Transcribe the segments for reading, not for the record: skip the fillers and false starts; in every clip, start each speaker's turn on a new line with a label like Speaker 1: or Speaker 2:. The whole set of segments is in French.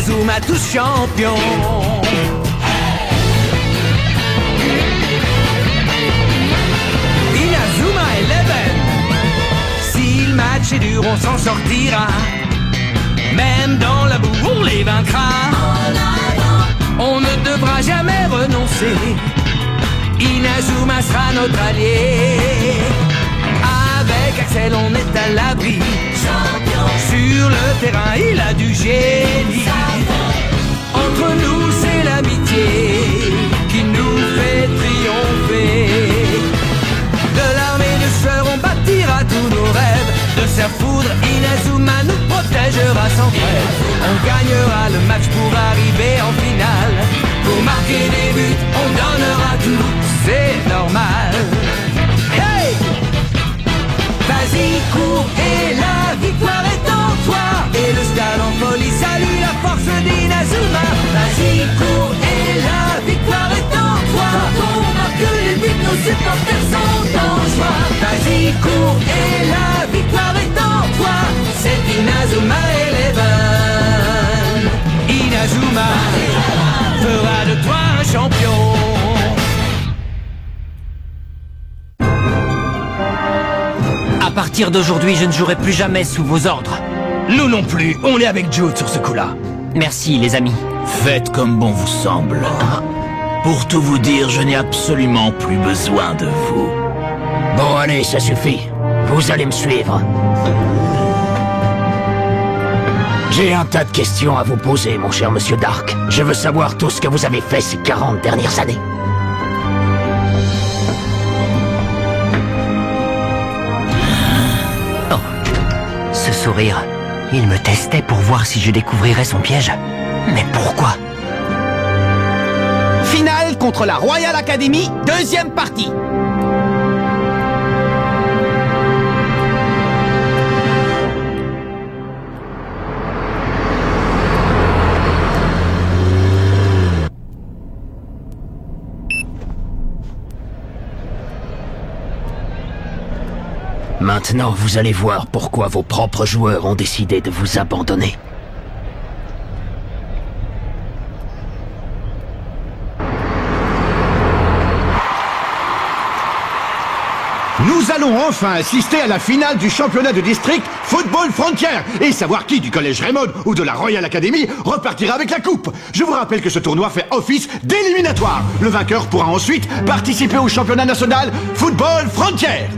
Speaker 1: Inazuma tous champions. Inazuma 11. Si le match est dur, on s'en sortira. Même dans la boue, on les vaincra. On ne devra jamais renoncer. Inazuma sera notre allié. Avec Axel, on est à l'abri. Sur le terrain, il a du génie. Entre nous, c'est l'amitié qui nous fait triompher. De l'armée de fleurs, on bâtira tous nos rêves. De sa foudre, Inazuma nous protégera sans trêve. On gagnera le match pour arriver en finale. Pour marquer des buts, on donnera tout, c'est normal. Hey! Vas-y, cours et la victoire est en toi. Et le stade en folie salue la force d'Inazuma. Vas-y, cours et la victoire est en toi. Quand on marque les buts, nos supporters sont en joie. Vas-y, cours et la victoire est en toi. C'est Inazuma 11. Inazuma fera de toi un champion. À partir d'aujourd'hui, je ne jouerai plus jamais sous vos ordres.
Speaker 2: Nous non plus, on est avec Jude sur ce coup-là.
Speaker 1: Merci, les amis.
Speaker 3: Faites comme bon vous semble. Pour tout vous dire, je n'ai absolument plus besoin de vous.
Speaker 4: Bon, allez, ça suffit. Vous allez me suivre. J'ai un tas de questions à vous poser, mon cher monsieur Dark. Je veux savoir tout ce que vous avez fait ces 40 dernières années.
Speaker 1: Ce sourire, il me testait pour voir si je découvrirais son piège. Mais pourquoi?
Speaker 2: Finale contre la Royal Academy, deuxième partie.
Speaker 4: Maintenant, vous allez voir pourquoi vos propres joueurs ont décidé de vous abandonner.
Speaker 5: Nous allons enfin assister à la finale du championnat de district Football Frontier et savoir qui du collège Raymond ou de la Royal Academy repartira avec la coupe. Je vous rappelle que ce tournoi fait office d'éliminatoire. Le vainqueur pourra ensuite participer au championnat national Football Frontier.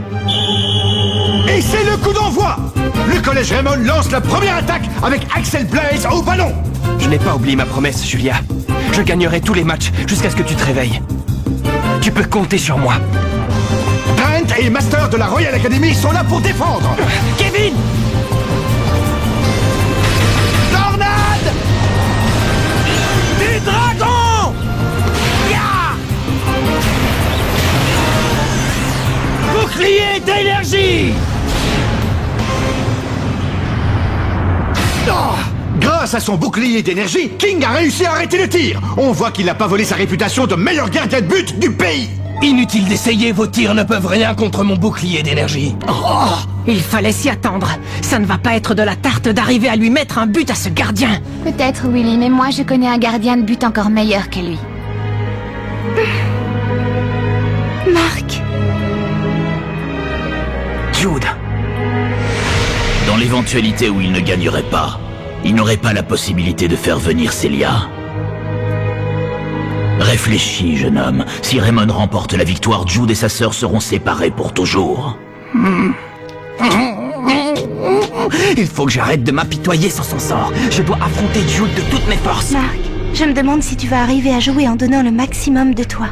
Speaker 5: Et c'est le coup d'envoi. Le collège Raymond lance la première attaque avec Axel Blaze au ballon.
Speaker 2: Je n'ai pas oublié ma promesse, Julia. Je gagnerai tous les matchs jusqu'à ce que tu te réveilles. Tu peux compter sur moi.
Speaker 5: Grant et Master de la Royal Academy sont là pour défendre.
Speaker 2: Kevin!
Speaker 5: Tornade!
Speaker 2: Du dragon! Ya! Bouclier d'énergie!
Speaker 5: Oh! Grâce à son bouclier d'énergie, King a réussi à arrêter le tir. On voit qu'il n'a pas volé sa réputation de meilleur gardien de but du pays.
Speaker 2: Inutile d'essayer, vos tirs ne peuvent rien contre mon bouclier d'énergie.
Speaker 1: Oh, il fallait s'y attendre. Ça ne va pas être de la tarte d'arriver à lui mettre un but à ce gardien.
Speaker 6: Peut-être, Willy, mais moi je connais un gardien de but encore meilleur que lui. Marc.
Speaker 1: Jude.
Speaker 3: Dans l'éventualité où il ne gagnerait pas, il n'aurait pas la possibilité de faire venir Celia. Réfléchis, jeune homme. Si Raymond remporte la victoire, Jude et sa sœur seront séparés pour toujours.
Speaker 2: Il faut que j'arrête de m'apitoyer sur son sort. Je dois affronter Jude de toutes mes forces.
Speaker 6: Marc, je me demande si tu vas arriver à jouer en donnant le maximum de toi.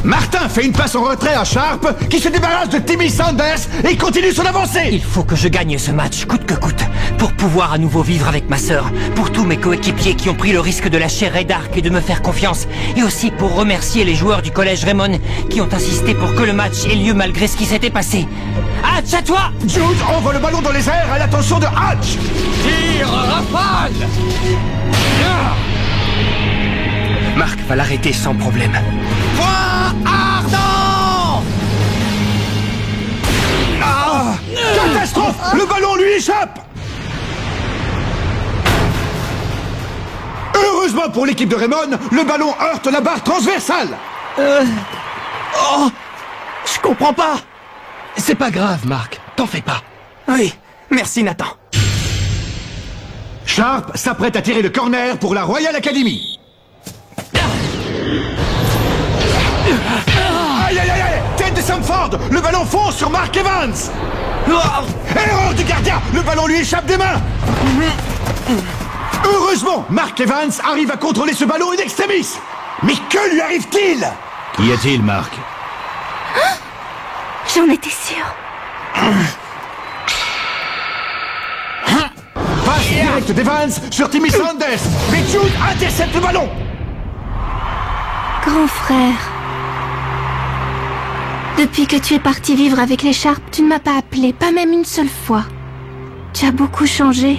Speaker 5: Martin fait une passe en retrait à Sharp qui se débarrasse de Timmy Sanders et continue son avancée.
Speaker 1: Il faut que je gagne ce match, coûte que coûte, pour pouvoir à nouveau vivre avec ma sœur, pour tous mes coéquipiers qui ont pris le risque de lâcher Red Ark et de me faire confiance, et aussi pour remercier les joueurs du collège Raymond qui ont insisté pour que le match ait lieu malgré ce qui s'était passé. Hatch, à toi!
Speaker 5: Jude envoie le ballon dans les airs à l'attention de Hatch.
Speaker 2: Tire rafale! Marc va l'arrêter sans problème. Point ardent!
Speaker 5: Ah! Catastrophe! Le ballon lui échappe! Heureusement pour l'équipe de Raymond, le ballon heurte la barre transversale.
Speaker 2: Oh, je comprends pas. C'est pas grave, Marc. T'en fais pas.
Speaker 1: Oui, merci Nathan.
Speaker 5: Sharp s'apprête à tirer le corner pour la Royal Academy. Aïe aïe aïe aïe! Tête de Samford! Le ballon fonce sur Mark Evans! Erreur du gardien! Le ballon lui échappe des mains! Heureusement, Mark Evans arrive à contrôler ce ballon in extremis! Mais que lui arrive-t-il?
Speaker 3: Qu'y a-t-il, Marc?
Speaker 6: J'en étais sûre.
Speaker 5: Passe directe d'Evans sur Timmy Sanders! Mais Jude intercepte le ballon!
Speaker 6: Grand frère. Depuis que tu es parti vivre avec les Sharp, tu ne m'as pas appelé, pas même une seule fois. Tu as beaucoup changé.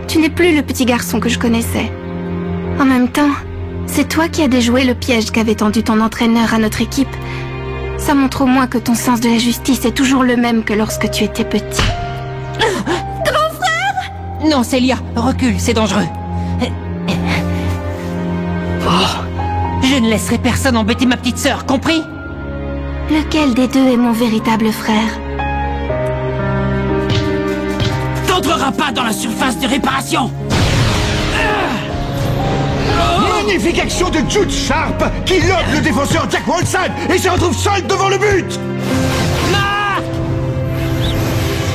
Speaker 6: Tu n'es plus le petit garçon que je connaissais. En même temps, c'est toi qui as déjoué le piège qu'avait tendu ton entraîneur à notre équipe. Ça montre au moins que ton sens de la justice est toujours le même que lorsque tu étais petit.
Speaker 7: Grand frère! Non, Célia, recule, c'est dangereux. Je ne laisserai personne embêter ma petite sœur, compris?
Speaker 6: Lequel des deux est mon véritable frère?
Speaker 7: T'entreras pas dans la surface de réparation!
Speaker 5: Magnifique action de Jude Sharp qui lobe le défenseur Jack Walside et se retrouve seul devant le but.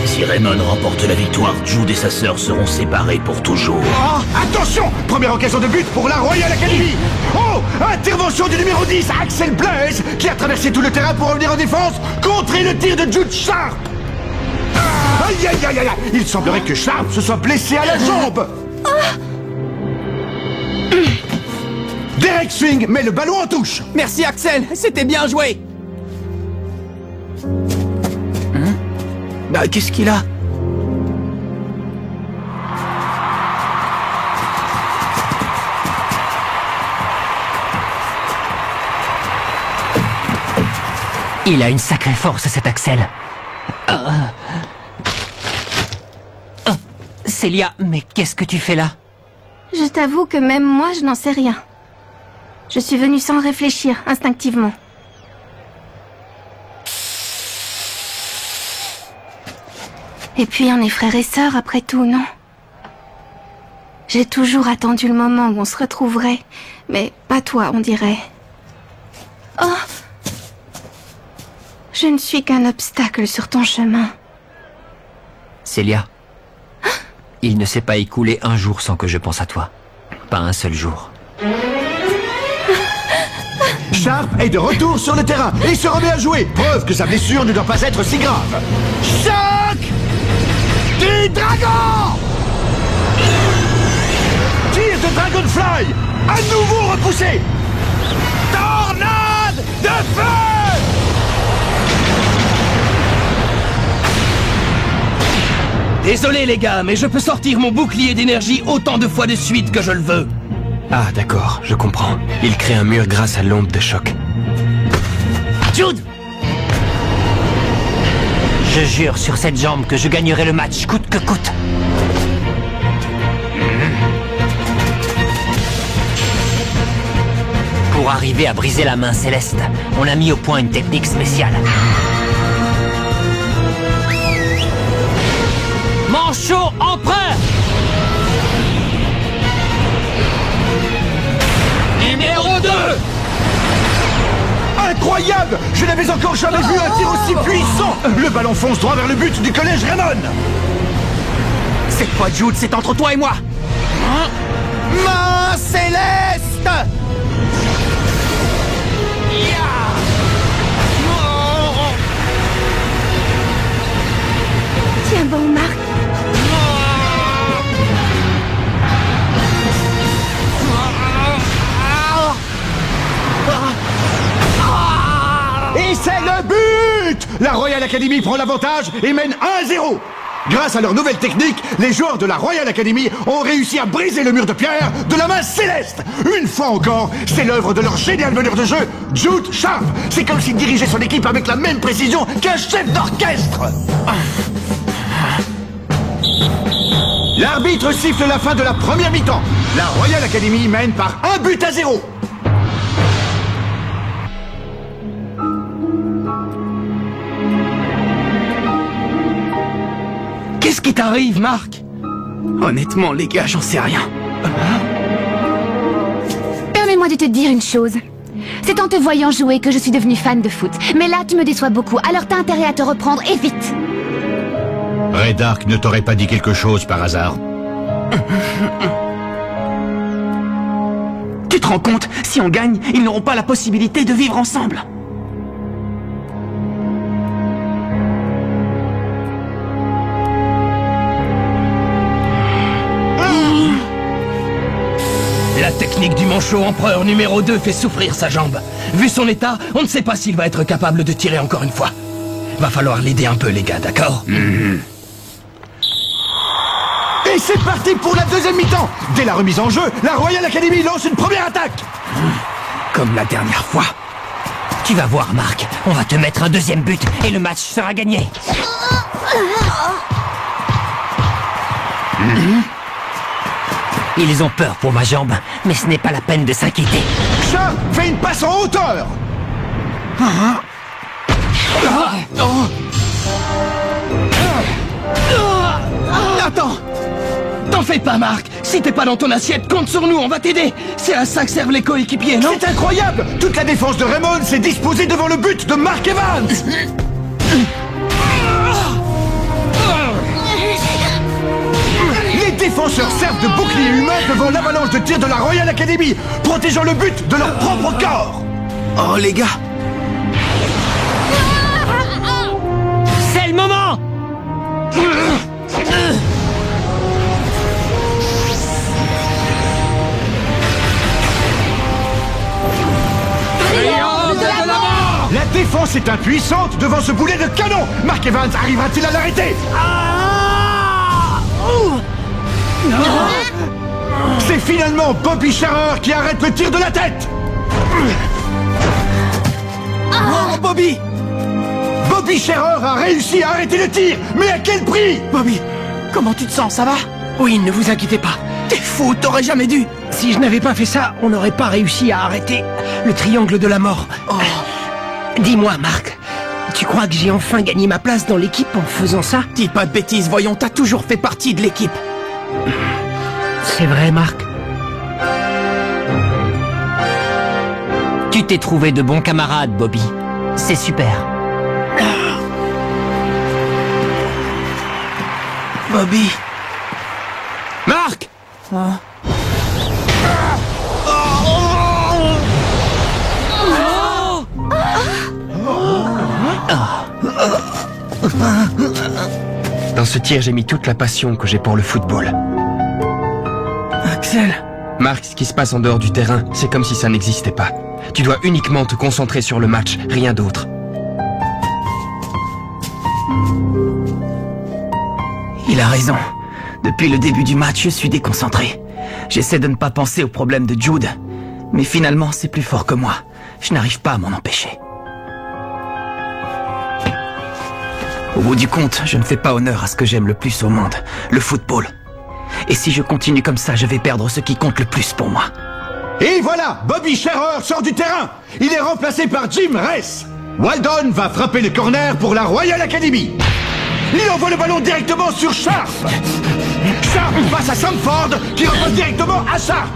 Speaker 3: Si Raymond remporte la victoire, Jude et sa sœur seront séparés pour toujours.
Speaker 5: Oh, attention! Première occasion de but pour la Royal Academy. Oh! Intervention du numéro 10, Axel Blaise, qui a traversé tout le terrain pour revenir en défense, contrer le tir de Jude Sharp. Aïe aïe aïe aïe! Il semblerait que Sharp se soit blessé à la jambe. Derek Swing met le ballon en touche.
Speaker 1: Merci Axel, c'était bien joué.
Speaker 2: Bah, qu'est-ce qu'il a?
Speaker 7: Il a une sacrée force, cet Axel. Célia, mais qu'est-ce que tu fais là?
Speaker 6: Je t'avoue que même moi, je n'en sais rien. Je suis venue sans réfléchir, instinctivement. Et puis on est frères et sœurs après tout, non? J'ai toujours attendu le moment où on se retrouverait, mais pas toi, on dirait. Oh! Je ne suis qu'un obstacle sur ton chemin.
Speaker 7: Célia, il ne s'est pas écoulé un jour sans que je pense à toi. Pas un seul jour.
Speaker 5: Sharp est de retour sur le terrain et se remet à jouer. Preuve que sa blessure ne doit pas être si grave. Choc du dragon! Tir de Dragonfly! À nouveau repoussé! Tornade de feu!
Speaker 2: Désolé les gars, mais je peux sortir mon bouclier d'énergie autant de fois de suite que je le veux. Ah d'accord, je comprends. Il crée un mur grâce à l'onde de choc.
Speaker 7: Jude! Je jure sur cette jambe que je gagnerai le match, coûte que coûte. Pour arriver à briser la main céleste, on a mis au point une technique spéciale. Manchot empereur!
Speaker 2: Numéro 2!
Speaker 5: Incroyable! Je n'avais encore jamais vu un tir aussi puissant! Le ballon fonce droit vers le but du collège Raymond!
Speaker 1: Cette fois Jude, c'est entre toi et moi. Main céleste!
Speaker 6: Tiens bon, Marc.
Speaker 5: Et c'est le but! La Royal Academy prend l'avantage et mène 1-0. Grâce à leur nouvelle technique, les joueurs de la Royal Academy ont réussi à briser le mur de pierre de la main céleste. Une fois encore, c'est l'œuvre de leur génial meneur de jeu, Jude Sharp. C'est comme s'il dirigeait son équipe avec la même précision qu'un chef d'orchestre. L'arbitre siffle la fin de la première mi-temps. La Royal Academy mène par 1-0.
Speaker 2: Qu'est-ce qui t'arrive, Marc?
Speaker 8: Honnêtement, les gars, j'en sais rien.
Speaker 9: Permets-moi de te dire une chose. C'est en te voyant jouer que je suis devenue fan de foot. Mais là, tu me déçois beaucoup, alors t'as intérêt à te reprendre, et vite.
Speaker 5: Ray Dark ne t'aurait pas dit quelque chose par hasard?
Speaker 8: Tu te rends compte? Si on gagne, ils n'auront pas la possibilité de vivre ensemble.
Speaker 2: La technique du manchot empereur numéro 2 fait souffrir sa jambe. Vu son état, on ne sait pas s'il va être capable de tirer encore une fois. Va falloir l'aider un peu, les gars, d'accord?
Speaker 5: Et c'est parti pour la deuxième mi-temps. Dès la remise en jeu, la Royal Academy lance une première attaque.
Speaker 8: Comme la dernière fois.
Speaker 7: Tu vas voir, Marc. On va te mettre un deuxième but et le match sera gagné. Ils ont peur pour ma jambe, mais ce n'est pas la peine de s'inquiéter.
Speaker 5: Chat fait une passe en hauteur.
Speaker 2: Attends! T'en fais pas, Marc! Si t'es pas dans ton assiette, compte sur nous, on va t'aider! C'est à ça que servent les coéquipiers, non?
Speaker 5: C'est incroyable! Toute la défense de Raymond s'est disposée devant le but de Mark Evans! Les défenseurs servent de bouclier humain devant l'avalanche de tirs de la Royal Academy, protégeant le but de leur propre corps!
Speaker 8: Oh, les gars!
Speaker 7: C'est le moment!
Speaker 5: La défense est impuissante devant ce boulet de canon! Mark Evans arrivera-t-il à l'arrêter? C'est finalement Bobby Scharer qui arrête le tir de la tête!
Speaker 8: Oh, Bobby!
Speaker 5: Bobby Scharer a réussi à arrêter le tir, mais à quel prix?
Speaker 8: Bobby, comment tu te sens, ça va?
Speaker 2: Oui, ne vous inquiétez pas.
Speaker 8: T'es fou, t'aurais jamais dû!
Speaker 2: Si je n'avais pas fait ça, on n'aurait pas réussi à arrêter le triangle de la mort. Dis-moi, Marc, tu crois que j'ai enfin gagné ma place dans l'équipe en faisant ça?
Speaker 8: Dis pas de bêtises, voyons, t'as toujours fait partie de l'équipe.
Speaker 2: C'est vrai, Marc.
Speaker 7: Tu t'es trouvé de bons camarades, Bobby. C'est super.
Speaker 8: Bobby...
Speaker 2: Marc! Dans ce tir, j'ai mis toute la passion que j'ai pour le football.
Speaker 8: Axel...
Speaker 2: Marc, ce qui se passe en dehors du terrain, c'est comme si ça n'existait pas. Tu dois uniquement te concentrer sur le match, rien d'autre.
Speaker 8: Il a raison. Depuis le début du match, je suis déconcentré. J'essaie de ne pas penser aux problèmes de Jude. Mais finalement, c'est plus fort que moi. Je n'arrive pas à m'en empêcher. Au bout du compte, je ne fais pas honneur à ce que j'aime le plus au monde, le football. Et si je continue comme ça, je vais perdre ce qui compte le plus pour moi.
Speaker 5: Et voilà, Bobby Scharer sort du terrain. Il est remplacé par Jim Ress. Waldon va frapper le corner pour la Royal Academy. Il envoie le ballon directement sur Sharp. Sharp passe à Samford, qui repasse directement à Sharp.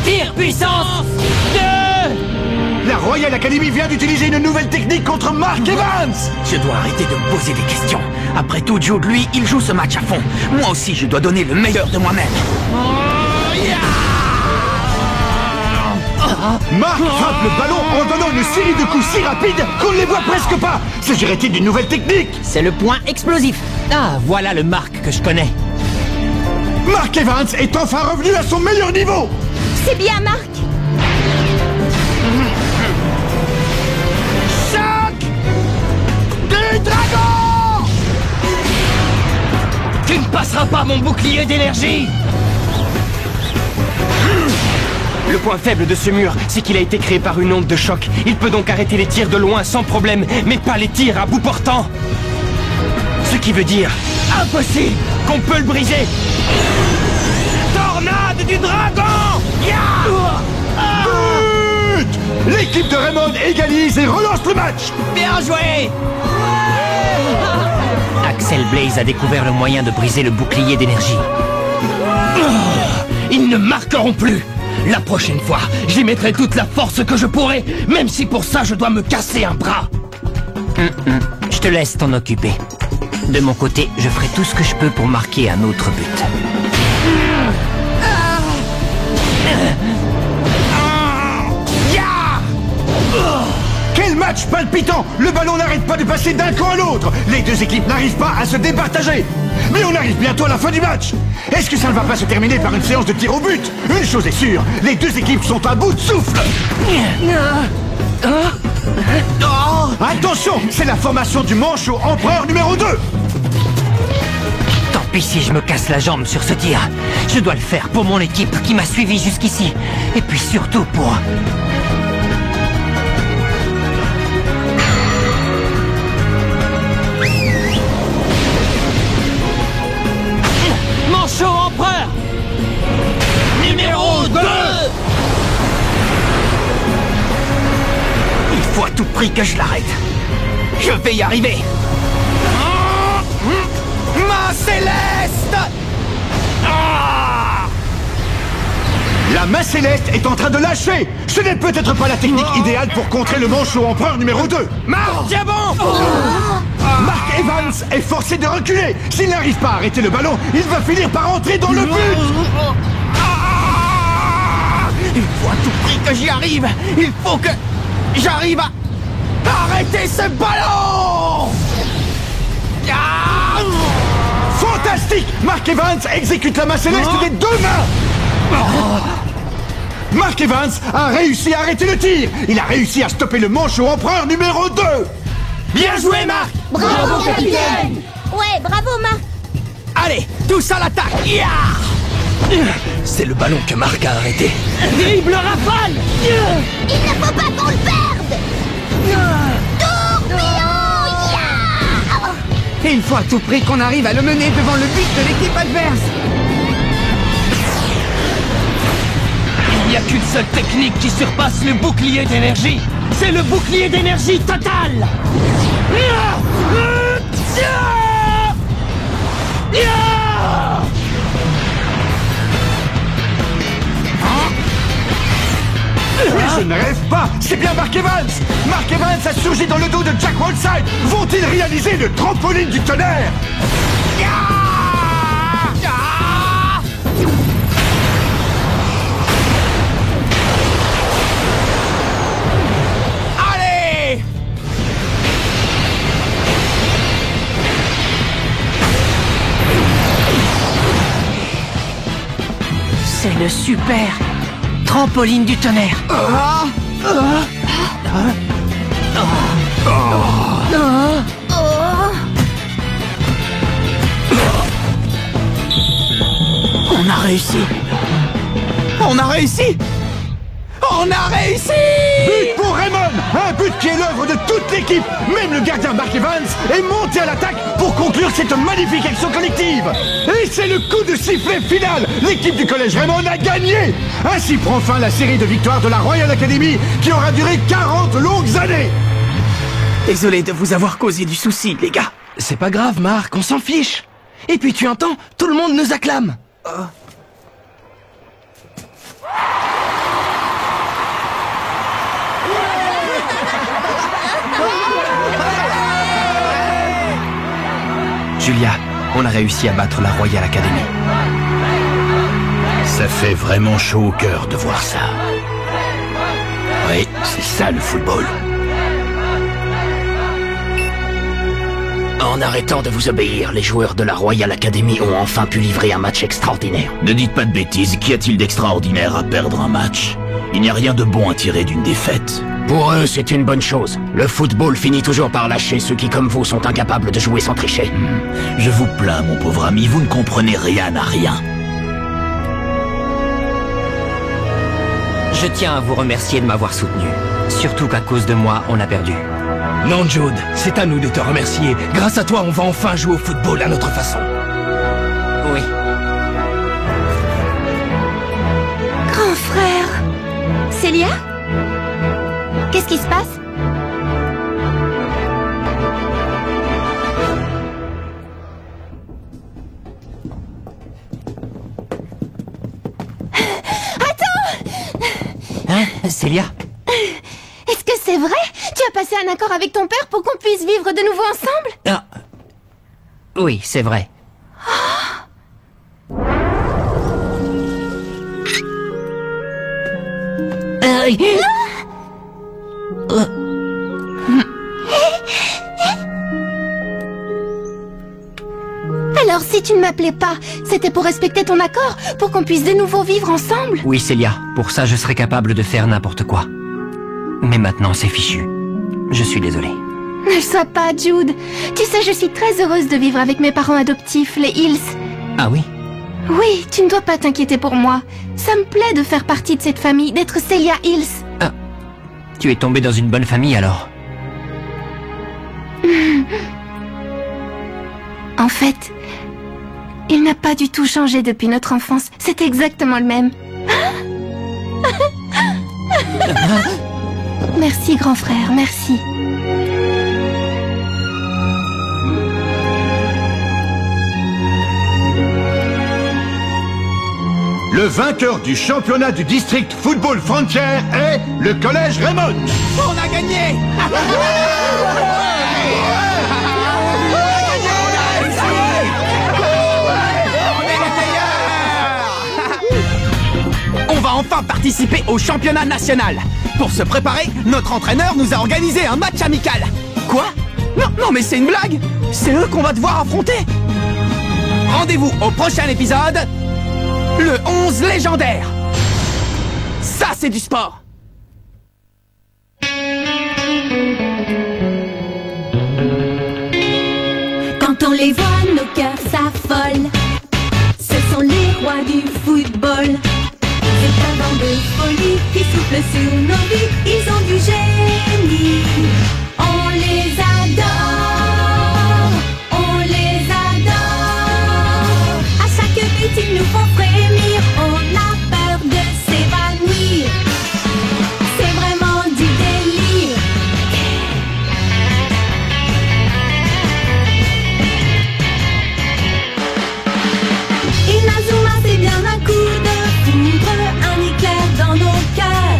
Speaker 7: Tir puissance 2!
Speaker 5: La Royal Academy vient d'utiliser une nouvelle technique contre Mark Evans.
Speaker 8: Je dois arrêter de me poser des questions. Après tout, Jude, lui, il joue ce match à fond. Moi aussi, je dois donner le meilleur de moi-même.
Speaker 5: Mark frappe le ballon en donnant une série de coups si rapides qu'on ne les voit presque pas. S'agirait-il d'une nouvelle technique?
Speaker 7: C'est le point explosif. Ah, voilà le Marc que je connais.
Speaker 5: Mark Evans est enfin revenu à son meilleur niveau.
Speaker 9: C'est bien, Marc.
Speaker 5: Choc des dragons!
Speaker 2: Tu ne passeras pas mon bouclier d'énergie! Le point faible de ce mur, c'est qu'il a été créé par une onde de choc. Il peut donc arrêter les tirs de loin sans problème, mais pas les tirs à bout portant. Ce qui veut dire Impossible qu'on peut le briser. Tornade du dragon.
Speaker 5: But! L'équipe de Raymond égalise et relance le match.
Speaker 2: Bien joué.
Speaker 7: Axel Blaze a découvert le moyen de briser le bouclier d'énergie.
Speaker 2: Ils ne marqueront plus. La prochaine fois, j'y mettrai toute la force que je pourrai, même si pour ça je dois me casser un bras.
Speaker 7: Je te laisse t'en occuper. De mon côté, je ferai tout ce que je peux pour marquer un autre but.
Speaker 5: Quel match palpitant! Le ballon n'arrête pas de passer d'un camp à l'autre. Les deux équipes n'arrivent pas à se départager. Mais on arrive bientôt à la fin du match. Est-ce que ça ne va pas se terminer par une séance de tir au but? Une chose est sûre, les deux équipes sont à bout de souffle. Attention, c'est la formation du manchot empereur numéro 2.
Speaker 7: Tant pis si je me casse la jambe sur ce tir. Je dois le faire pour mon équipe qui m'a suivi jusqu'ici. Et puis surtout pour...
Speaker 2: Manchot empereur numéro 2.
Speaker 8: Il faut à tout prix que je l'arrête. Je vais y arriver.
Speaker 2: Main céleste.
Speaker 5: La main céleste est en train de lâcher. Ce n'est peut-être pas la technique idéale pour contrer le manchot empereur numéro 2.
Speaker 2: Marc Diamant.
Speaker 5: Mark Evans est forcé de reculer. S'il n'arrive pas à arrêter le ballon, il va finir par entrer dans le but.
Speaker 8: Il faut à tout prix que j'y arrive. Il faut que j'arrive à arrêter ce ballon.
Speaker 5: Fantastique! Mark Evans exécute la main céleste des deux mains. Mark Evans a réussi à arrêter le tir. Il a réussi à stopper le manchot empereur numéro 2.
Speaker 2: Bien joué, Marc.
Speaker 10: Bravo, capitaine. Ouais, bravo, Marc.
Speaker 2: Allez, tous à l'attaque. C'est le ballon que Marc a arrêté. Dribble rafale.
Speaker 10: Il ne faut pas qu'on le perde.
Speaker 11: Et il faut à tout prix qu'on arrive à le mener devant le but de l'équipe adverse.
Speaker 2: Il n'y a qu'une seule technique qui surpasse le bouclier d'énergie. C'est le bouclier d'énergie total.
Speaker 5: Je ne rêve pas. C'est bien Mark Evans. Mark Evans a surgi dans le dos de Jack Whiteside. Vont-ils réaliser le trampoline du tonnerre?
Speaker 2: Allez!
Speaker 7: C'est le super trampoline du tonnerre.
Speaker 8: On a réussi. On a réussi. On a réussi.
Speaker 5: But pour Raymond. Un but qui est l'œuvre de toute l'équipe. Même le gardien Mark Evans est monté à l'attaque pour conclure cette magnifique action collective. Et c'est le coup de sifflet final. L'équipe du collège Raymond a gagné. Ainsi prend fin la série de victoires de la Royal Academy qui aura duré 40 longues années.
Speaker 8: Désolé de vous avoir causé du souci, les gars.
Speaker 2: C'est pas grave, Marc, on s'en fiche. Et puis tu entends, tout le monde nous acclame. Julia, on a réussi à battre la Royal Academy.
Speaker 3: Ça fait vraiment chaud au cœur de voir ça. Oui, c'est ça le football.
Speaker 4: En arrêtant de vous obéir, les joueurs de la Royal Academy ont enfin pu livrer un match extraordinaire.
Speaker 3: Ne dites pas de bêtises, qu'y a-t-il d'extraordinaire à perdre un match? Il n'y a rien de bon à tirer d'une défaite.
Speaker 4: Pour eux, c'est une bonne chose. Le football finit toujours par lâcher ceux qui, comme vous, sont incapables de jouer sans tricher.
Speaker 3: Je vous plains, mon pauvre ami, vous ne comprenez rien à rien.
Speaker 7: Je tiens à vous remercier de m'avoir soutenu. Surtout qu'à cause de moi, on a perdu.
Speaker 2: Non, Jude, c'est à nous de te remercier. Grâce à toi, on va enfin jouer au football à notre façon.
Speaker 7: Oui.
Speaker 6: Grand frère. Célia? Qu'est-ce qui se passe?
Speaker 7: Hein, Célia?
Speaker 6: Est-ce que c'est vrai? Tu as passé un accord avec ton père pour qu'on puisse vivre de nouveau ensemble?
Speaker 7: Ah. Oui, c'est vrai.
Speaker 6: Alors si tu ne m'appelais pas, c'était pour respecter ton accord? Pour qu'on puisse de nouveau vivre ensemble?
Speaker 7: Oui, Célia, pour ça je serais capable de faire n'importe quoi. Mais maintenant c'est fichu. Je suis désolé.
Speaker 6: Ne le sois pas, Jude. Tu sais, je suis très heureuse de vivre avec mes parents adoptifs, les Hills.
Speaker 7: Ah oui?
Speaker 6: Oui, tu ne dois pas t'inquiéter pour moi. Ça me plaît de faire partie de cette famille, d'être Célia Hills.
Speaker 7: Ah, tu es tombée dans une bonne famille alors?
Speaker 6: En fait, il n'a pas du tout changé depuis notre enfance. C'est exactement le même. Merci, grand frère, merci.
Speaker 5: Le vainqueur du championnat du district Football Frontier est le Collège Raymond.
Speaker 8: On a gagné! On va enfin participer au championnat national. Pour se préparer, notre entraîneur nous a organisé un match amical. Quoi? Non mais c'est une blague. C'est eux qu'on va devoir affronter. Rendez-vous au prochain épisode, le 11 légendaire. Ça c'est du sport.
Speaker 12: Quand on les voit, nos cœurs s'affolent. Ce sont les rois du football. C'est un vent de folie qui souffle sur nos vies. Ils ont du génie. On les adore. On les adore. À chaque but, ils nous font frémir. On a peur de s'évanouir. C'est vraiment du délire. Inazuma, c'est bien un coup de foudre, un éclair dans nos cœurs.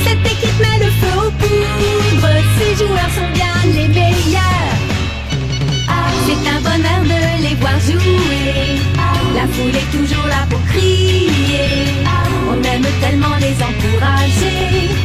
Speaker 12: Cette équipe met le feu aux poudres, ces joueurs sont bien les meilleurs. C'est un bonheur de les voir jouer, la foule est toujours là pour crier. On aime tellement les encourager.